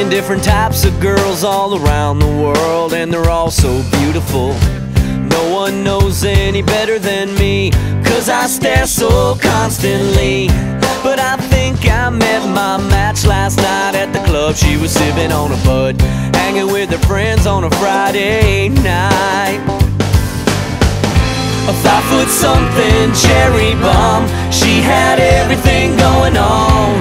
Seen different types of girls all around the world, and they're all so beautiful. No one knows any better than me, 'cause I stare so constantly. But I think I met my match last night at the club. She was sipping on a bud, hanging with her friends on a Friday night. A 5-foot-something cherry bomb, she had everything going on.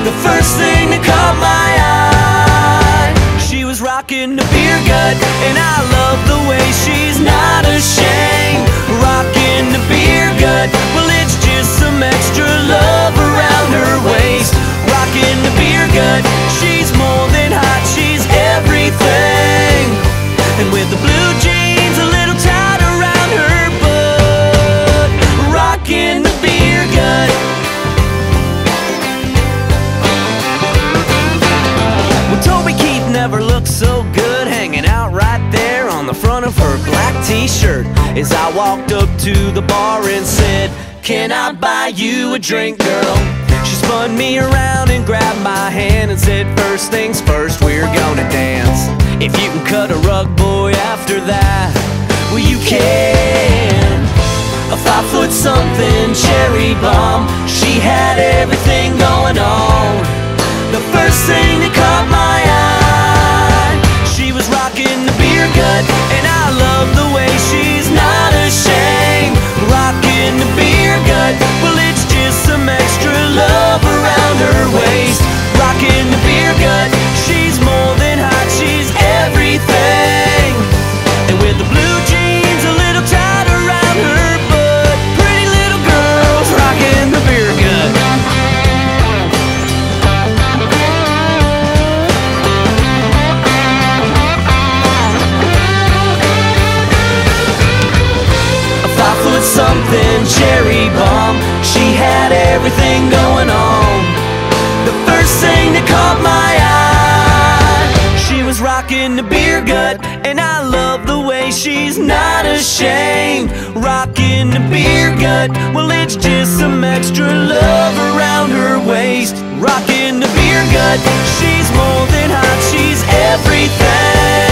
The first thing that caught my eye, she was rocking the beer gut, and I love the way she's not ashamed. Rocking the beer gut, well, it's just some extra love around her waist. Rocking the beer gut, she's more than hot, she's everything. And with the blue jeans a little tight around her butt, rocking the beer gut. Well, Toby Keith never looked so good, hanging out right there on the front of her black t-shirt. As I walked up to the bar and said, "Can I buy you a drink, girl?" She spun me around and grabbed my hand and said, "First things first, we're gonna dance. If you can cut a rug, boy, after that, well, you can." A 5-foot-something cherry bomb, she had everything going on. The first thing that caught my eye, she was rocking the beer gut, and I love the way she's not ashamed. Rocking the beer gut, well, it's just some extra love around her waist. Rocking the beer gut, she's more than hot, she's everything. And with the blue jeans a little tight around her butt, pretty little girls rocking the beer gut. Something cherry bomb, she had everything going on. The first thing that caught my eye, she was rocking the beer gut, and I love the way she's not ashamed. Rocking the beer gut, well, it's just some extra love around her waist. Rocking the beer gut, she's more than hot, she's everything.